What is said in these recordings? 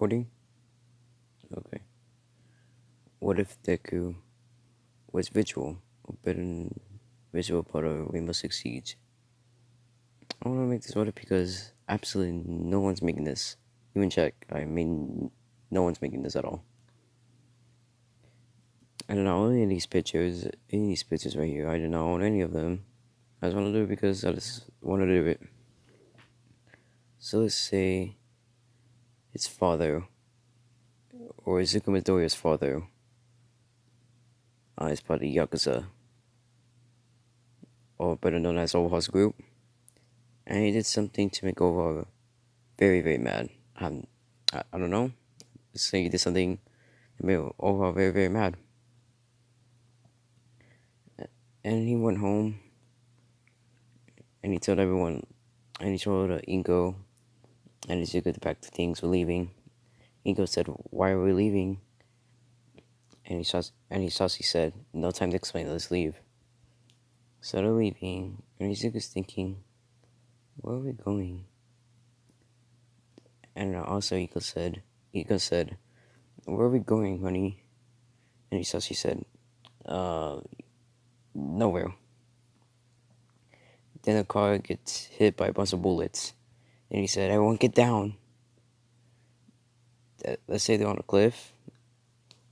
recording? Okay. What if Deku was Vigil, but in Vigil part of Rainbow Six Siege? I want to make this what if because absolutely no one's making this. Even check, I mean, no one's making this at all. I don't know, any of these pictures right here, I do not own any of them. I just want to do it because I just want to do it. So let's say his father, or Izuku Midoriya's father, is part of the Yakuza, or better known as Overhaul's group, and he did something to make Overhaul very, very mad. I don't know. Let's say he did something that made Overhaul very, very mad. And he went home, and he told everyone, and he told Inko and Izuku to pack the things, we're leaving. Inko said, "Why are we leaving?" And Hisashi said, "No time to explain, let's leave." So they're leaving, and Izuku's thinking, where are we going? And also Iko said, "Where are we going, honey?" And Hisashi said, nowhere. Then the car gets hit by a bunch of bullets. And he said, "Everyone get down." Let's say they're on a cliff.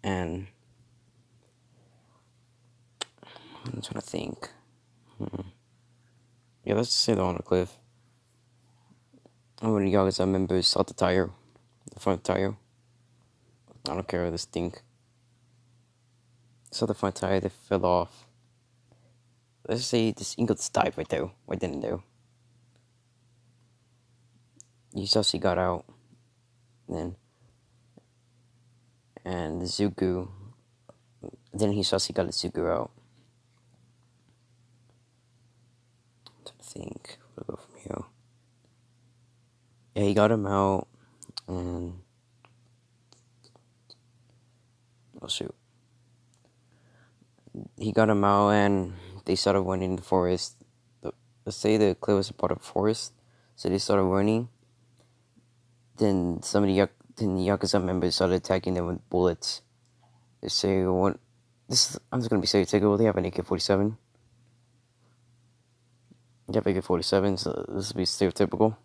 And I'm trying to think. Yeah, let's say they're on a cliff. And one of the Yakuza members saw the tire. The front tire. I don't care, this thing. Saw the front tire, they fell off. Let's say this Ingo just died right there. Right then and there. Hisashi got out. Then. And Zuku. Then Hisashi got Zuku out. I'm trying to think. Where to go from here? Yeah, he got him out. And. Oh, shoot. He got him out and they started running in the forest. Let's say the cliff was a part of the forest. So they started running. Then some of the Yakuza members started attacking them with bullets. They say, I'm just going to be stereotypical. They have an AK-47. They have AK-47, so this will be stereotypical.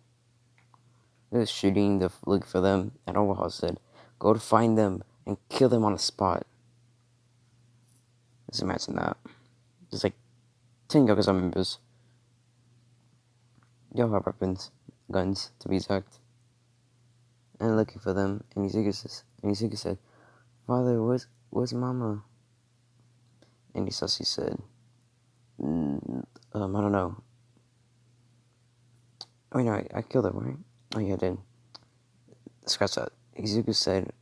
They're shooting, they're looking for them. And Overhaul said, "Go to find them and kill them on the spot." Just imagine that. There's like 10 Yakuza members. They all have weapons, guns to be exact. And looking for them. And Izuku said, "Father, where's Mama?" And Hisashi said, I don't know. Oh, no, I killed her, right? Oh, yeah, I did. Scratch that. Izuku said,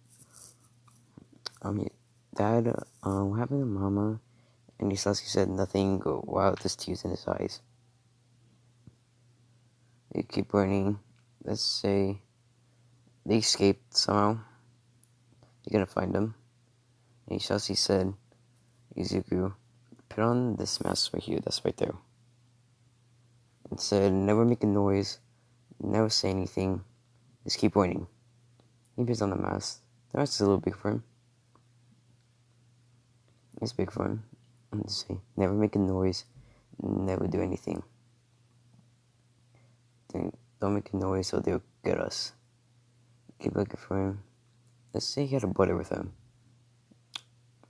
Dad, what happened to Mama? And Hisashi said nothing, while there's tears in his eyes. They keep running. Let's say they escaped somehow. You're gonna find them. And Hisashi said, "Izuku, put on this mask right here, that's right there." And said, "Never make a noise, never say anything, just keep running." He puts on the mask. The mask is a little big for him. It's big for him. And just say, "Never make a noise, never do anything. Don't make a noise or they'll get us." Keep looking for him. Let's say he had a brother with him.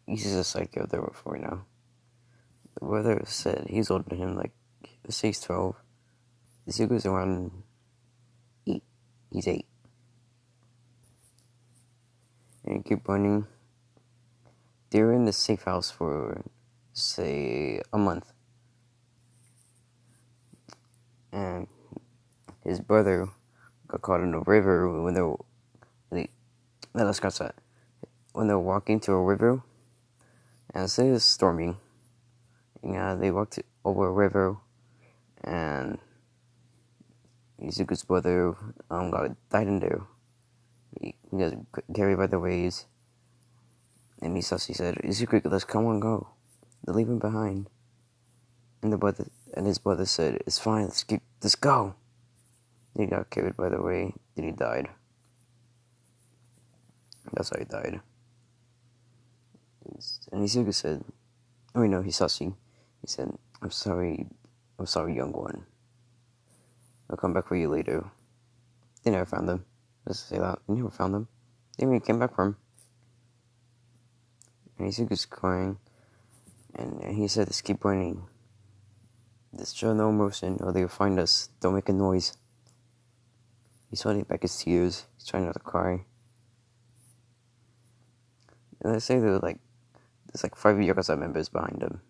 He's just a psycho there for now. The brother said he's older than him, like, let's say he's 12. Izuku's around 8. He's 8. And keep running. They're in the safe house for, say, a month. And his brother got caught in a river when let's scratch that. When they're walking to a river, and say it's storming. Yeah, they walked over a river, and Izuku's brother died in there. He got carried by the waves. And Hisashi said, "Izuku, let's come on, go. They're leaving behind." And his brother said, "It's fine, let's go." He got carried by the way, then he died. That's how he died. And Izuku said, oh wait, no, Hisashi. He said, I'm sorry, young one. I'll come back for you later. They never found them. Let's say that. They never found them. They even came back for him. And Izuku's crying. And he said, just keep running. Just show no emotion or they'll find us. Don't make a noise. He's holding back his tears. He's trying not to cry. And they say there's like 5 Yakuza members behind him.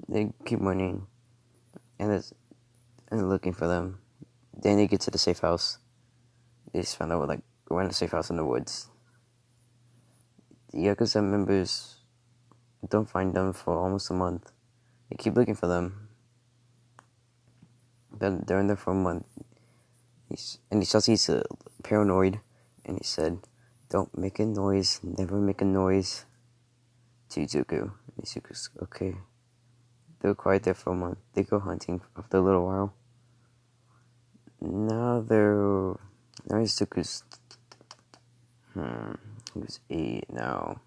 They keep running. And looking for them. Then they get to the safe house. They just found out we're in a safe house in the woods. The Yakuza members don't find them for almost a month. They keep looking for them. They're in there for a month. He's paranoid, and he said, "Don't make a noise. Never make a noise." To Izuku. Izuku's okay. They're quiet there for a month. They go hunting after a little while. Now Izuku's who's 8 now?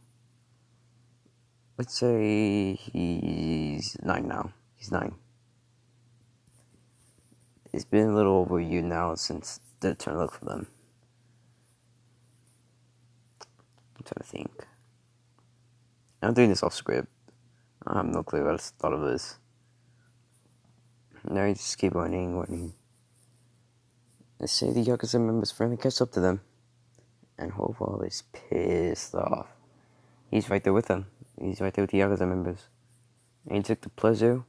Let's say he's 9 now. He's 9. It's been a little over a year now since the turn to look for them. I'm trying to think. I'm doing this off script. I have no clue what I thought of this. Now you just keep running. Let's say the Yakuza members finally catch up to them. And Hoval is pissed off. He's right there with them. He's right there with the Yakuza members. And he took the pleasure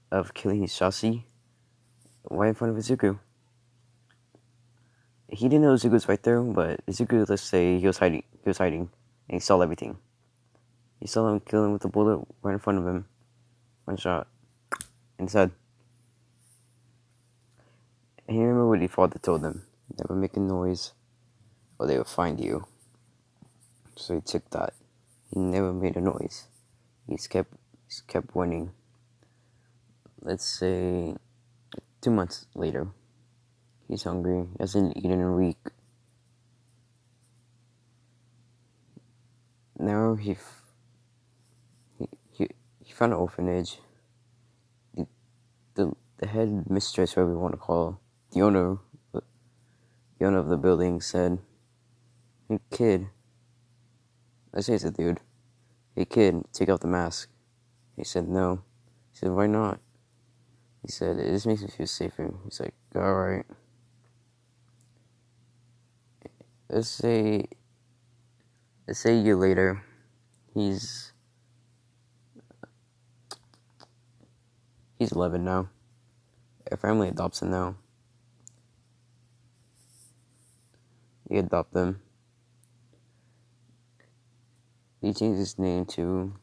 of killing Hisashi right in front of Izuku. He didn't know Izuku was right there, but Izuku, let's say, he was hiding. And he saw everything. He saw him kill him with a bullet right in front of him. One shot. In his head. And he remembered what his father told him. Never make a noise, or they will find you. So he took that. He never made a noise. He's kept running. Let's say 2 months later. He's hungry. He hasn't eaten in a week. Now he found an orphanage. The head mistress, whatever you want to call her, the owner of the building said, "Hey kid," I say it's a dude. "Hey kid, take off the mask." He said no. He said, "Why not?" He said, "This makes me feel safer." He's like, "Alright." Let's say a year later, he's 11 now. A family adopts him now. They adopt him. He changed his name to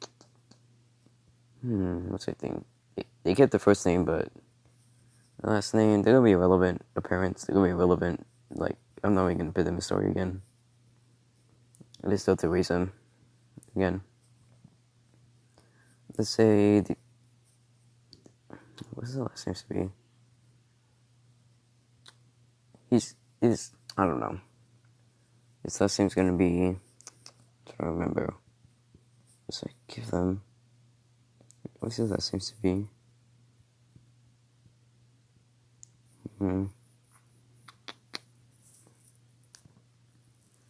what's I think? They kept the first name, but the last name, they're gonna be irrelevant. The parents, they're gonna be irrelevant. I'm not even gonna put them in the story again. I just have to raise him again. Let's say what's the last name to be? He's I don't know. His last name's gonna be, I'm trying to remember. Let's give them. What's his last name to be?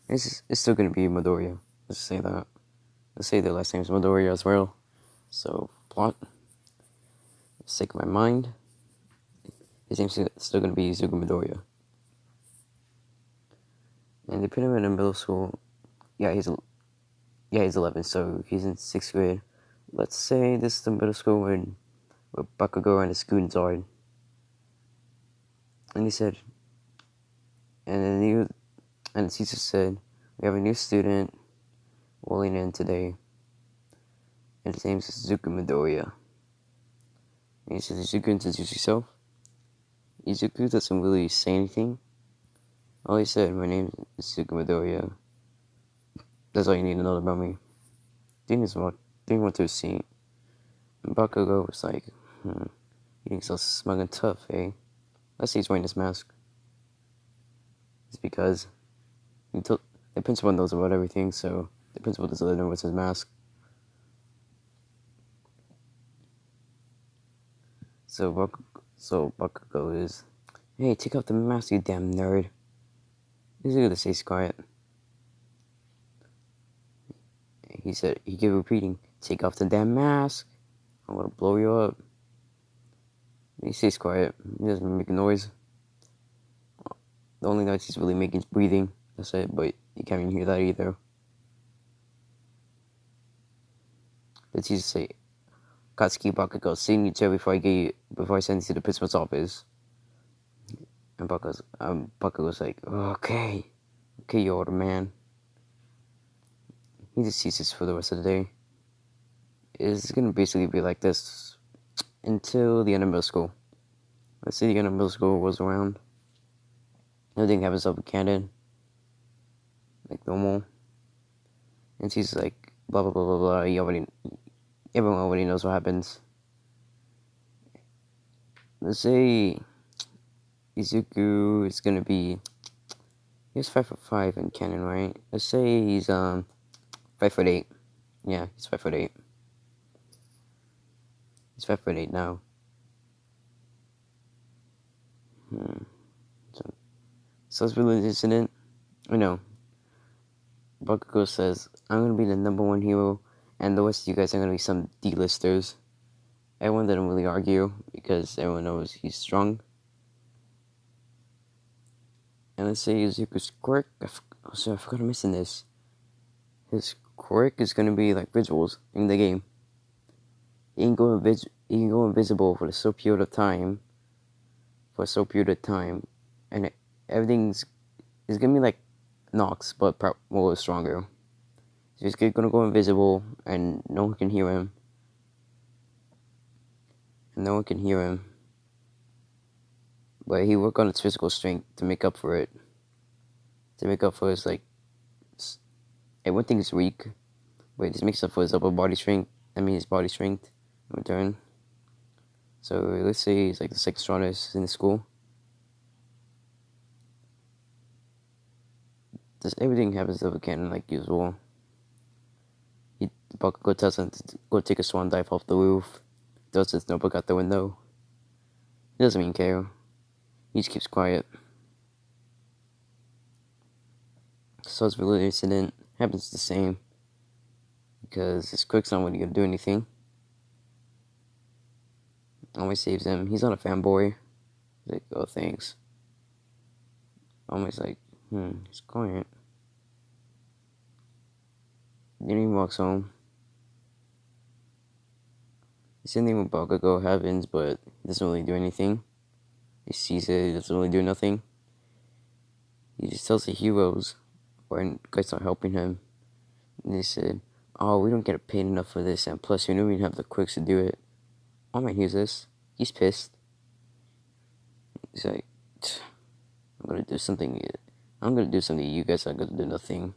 It's still gonna be Midoriya. Let's say that. Let's say their last name is Midoriya as well. So plot. Sake of my mind. His name's still gonna be Izuku Midoriya. And they put him in a middle school. Yeah, he's 11, so he's in 6th grade. Let's say this is the middle school where Bakugo and the students are. And he said, and the teacher said, "We have a new student rolling in today. And his name is Izuku Midoriya." And he said, "Izuku, introduce yourself." Izuku doesn't really say anything. All he said, "My name is Izuku Midoriya. That's all you need to know about me." Didn't want to see. And Bakugo was like, "You think so smug and tough, eh?" Let's see he's wearing his mask. It's because he took the principal knows about everything, so the principal doesn't let him wear his mask. So Bakugo is, hey, take off the mask, you damn nerd. He's gonna stay quiet. He said, he kept repeating, take off the damn mask. I'm gonna blow you up. He stays quiet. He doesn't make a noise. The only noise he's really making is breathing. That's it, but you can't even hear that either. The teacher say, Katsuki Bakugo, sit in your chair before I send you to the principal's office. And Bakugo's like, okay, you older man. He just sees this for the rest of the day. It's gonna basically be like this until the end of middle school. Let's say the end of middle school was around. Everything happens up in canon, like normal. And she's like, blah blah blah blah blah. Everyone already knows what happens. Let's say Izuku is gonna be. He's 5'5" in canon, right? Let's say he's 5'8". Yeah, he's 5'8". He's 5'8" now. So it's really incident. I know. Bakugo says, I'm gonna be the number one hero, and the rest of you guys are gonna be some D-listers. Everyone didn't really argue because everyone knows he's strong. And let's say Izuku's quirk. I forgot to mention this. His quirk is gonna be like vigils in the game. He can go invisible for a short period of time. And everything's gonna be like Nox, but more stronger. So he's gonna go invisible, and no one can hear him. But he worked on its physical strength to make up for it. To make up for his everything is weak, but it just makes up for his upper body strength. His body strength in return. So let's say he's like the second strongest in the school. Just everything happens over canon like usual. Bakugo tells him to go take a swan dive off the roof. Throws his notebook out the window. He doesn't even care. He just keeps quiet. So his related incident happens the same. Because his quick's not really gonna do anything. Always saves him. He's not a fanboy. He's like, oh, thanks. Always like, he's quiet. Then he walks home. The same thing with Bakugo happens, but he doesn't really do anything. He sees it, he doesn't really do nothing. He just tells the heroes when guys not helping him. And they said, oh, we don't get paid enough for this, and plus we don't even have the quicks to do it. I might use this. He's pissed. He's like, I'm gonna do something. You guys are gonna do nothing.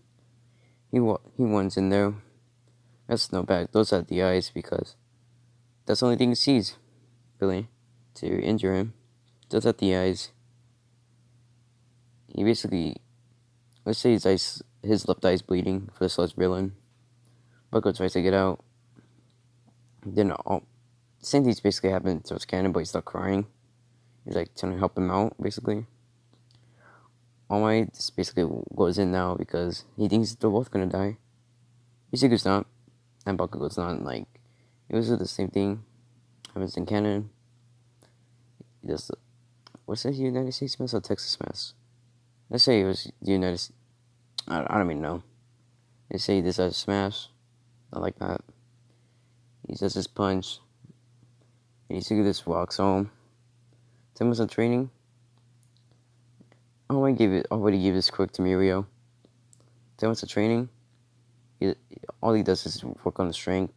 He wants in there. That's no bad. Those are the eyes because that's the only thing he sees, really, to injure him. Those are the eyes. He basically, let's say his left eye is bleeding for the sludge villain. Bucko tries to get out. Then same thing's basically happened to his cannon, but he's not crying. He's like trying to help him out, basically. All Might just basically goes in now because he thinks they're both gonna die. Izuku's not, and Bakugo's not. Like, it was the same thing. Happens in canon. He does what's that, United States mess or Texas mess? Let's say it was the United States. I don't even know. They say this as a smash. Not like that. He does his punch. And Izuku just walks home. 10 months of training. Already gave this quick to Mirio. 10 months of training. All he does is work on the strength.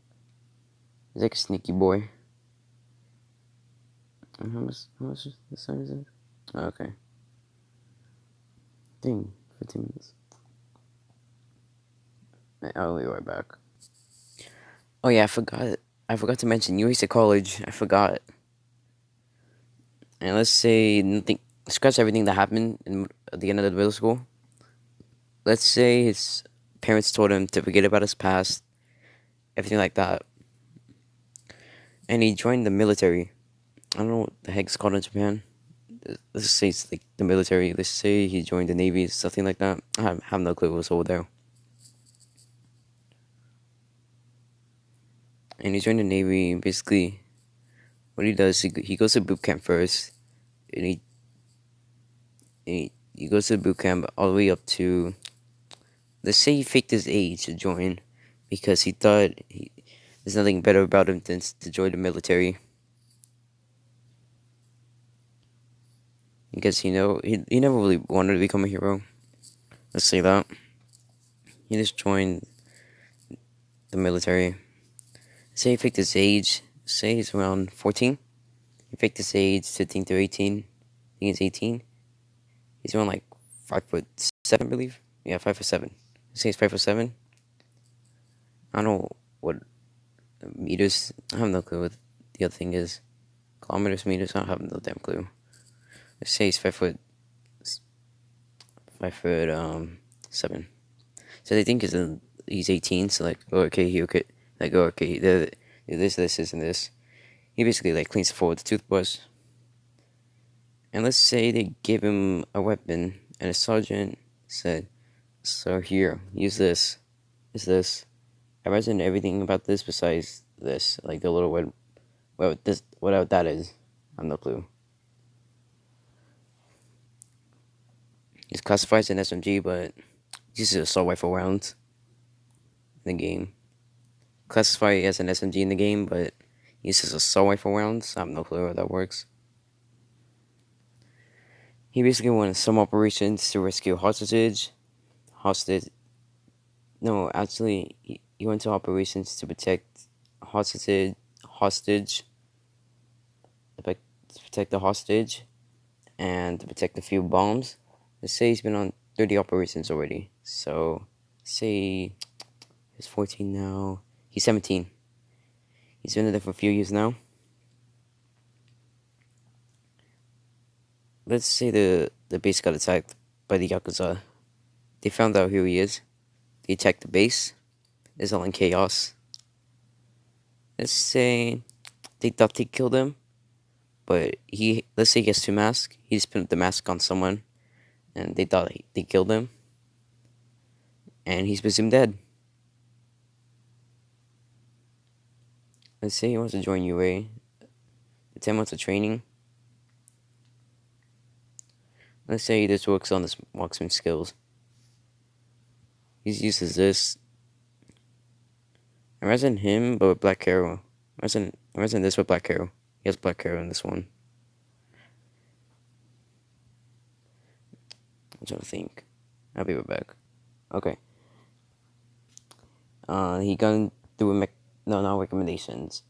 He's like a sneaky boy. And how much this time is it? Oh, okay. Dang, 15 minutes. I'll be right back. Oh yeah, I forgot to mention UAC College. I forgot. And let's say nothing. Scratch everything that happened at the end of the middle school. Let's say his parents told him to forget about his past, everything like that, and he joined the military. I don't know what the heck it's called in Japan. Let's say it's like the military. Let's say he joined the Navy, something like that. I have no clue what's over there. And he joined the Navy. Basically, what he does, he goes to boot camp first, and he goes to boot camp all the way up to. Let's say he faked his age to join, because he thought there's nothing better about him than to join the military. Because he never really wanted to become a hero. Let's say that. He just joined the military. Say he faked his age. Say he's around 14. He faked his age 15 to 18. I think he's 18. He's around like 5'7", I believe. Yeah, 5'7". Say he's 5'7". I don't know what meters. I have no clue what the other thing is. Kilometers, meters. I have no damn clue. Let's say he's 5'7". So they think he's 18. So like, oh, okay, he okay. Like, oh, okay, this, and this. He basically like cleans the floor with a toothbrush. And let's say they give him a weapon, and a sergeant said, "So here, use this. Is this? Imagine everything about this besides this, like the little whatever that is. I have no clue." It's classified as an SMG, but uses assault rifle rounds in the game. Classified as an SMG in the game, but uses assault rifle rounds. I have no clue how that works. He basically went on some operations to rescue hostage. No, actually, he went to operations to protect hostage, to protect the hostage, and to protect a few bombs. Let's say he's been on 30 operations already. So, say he's 14 now. He's 17. He's been in there for a few years now. Let's say the base got attacked by the Yakuza. They found out who he is. They attacked the base. It's all in chaos. Let's say they thought they killed him, but let's say he has two masks. He just put the mask on someone, and they thought they killed him, and he's presumed dead. Let's say he wants to join UA. The 10 months of training. Let's say he just works on his marksman skills. He uses this. Imagine him, but with black arrow. Imagine this with black arrow. He has black arrow in this one. I'm trying to think. I'll be right back. Okay. He gone through not recommendations.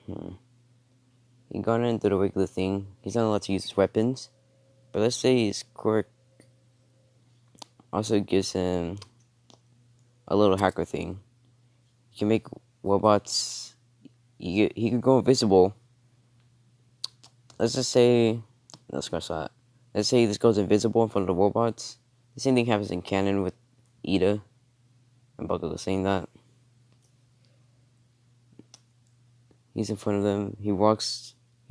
He gone into the regular thing. He's not allowed to use his weapons. But let's say his quirk also gives him a little hacker thing. He can make robots. He can go invisible. Let's just say, let's scratch that. Let's say this goes invisible in front of the robots. The same thing happens in canon with Ida. I'm about to saying that. He's in front of them. He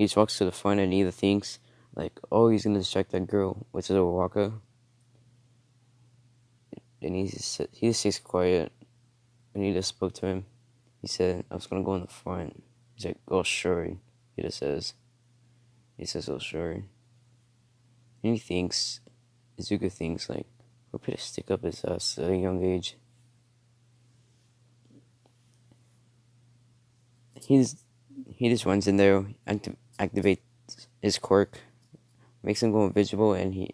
just walks to the front, and Ida thinks like, oh, he's gonna distract that girl, which is a walker. And he just stays quiet. And he just spoke to him. He said, I was gonna go in the front. He's like, oh, sure. He says, oh, sure. And Izuku thinks, like, we'll put a stick up his ass at a young age. He just runs in there, activates his quirk, makes him go invisible, and he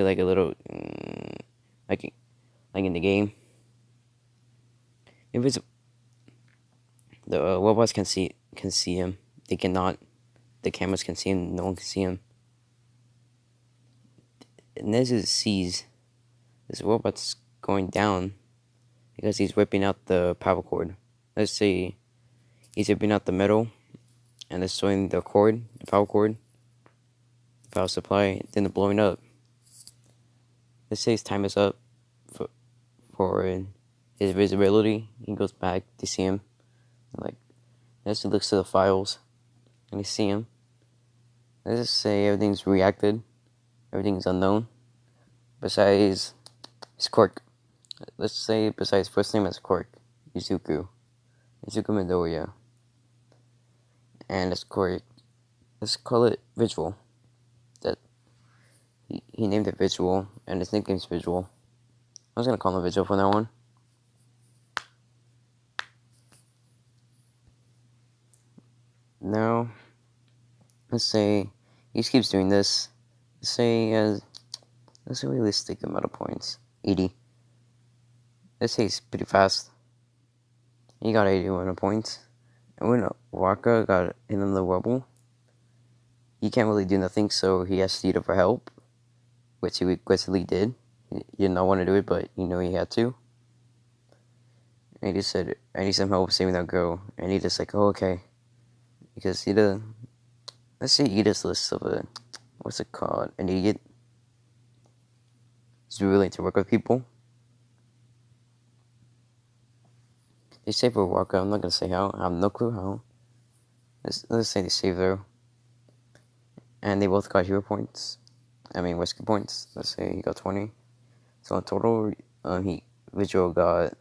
like a little, like in the game. Invisible. The robots can see him. They cannot. The cameras can see him. No one can see him. And Nezu sees this robot's going down because he's ripping out the power cord. Let's say he's ripping out the metal and destroying the power cord, the power supply, then they're blowing up. let's say his time is up for his visibility. He goes back to see him. Like, let's just looks to the files and you see him. Let's just say everything's reacted, everything's unknown. Besides his quirk. Let's say besides first name as quirk, Izuku Midoriya. And his quirk, let's call it Vigil. That he named it Vigil, and his nickname's Vigil. I was gonna call him Vigil for that one. Now, let's say he just keeps doing this. Let's say he has, let's say a realistic amount of points, 80. Let's say he's pretty fast. He got 81 points. And when Waka got in the rubble, he can't really do nothing, so he has to use it for help, which he aggressively did. He did not want to do it, but he had to. And he just said, I need some help saving that girl. And he just like, oh, okay. Because let's say he just lists of what's it called? An idiot. He's willing to work with people. They save for Waka, I'm not gonna say how, I have no clue how. Let's say they saved her. And they both got hero points. Rescue points. Let's say he got 20. So in total, Vigil got,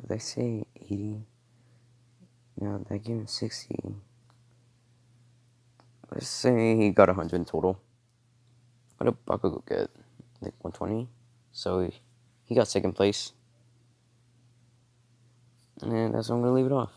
let's say 80. No, that gave him 60. Let's say he got 100 in total. What did Bakugo get? Like 120? So he got second place. And that's where I'm gonna leave it off.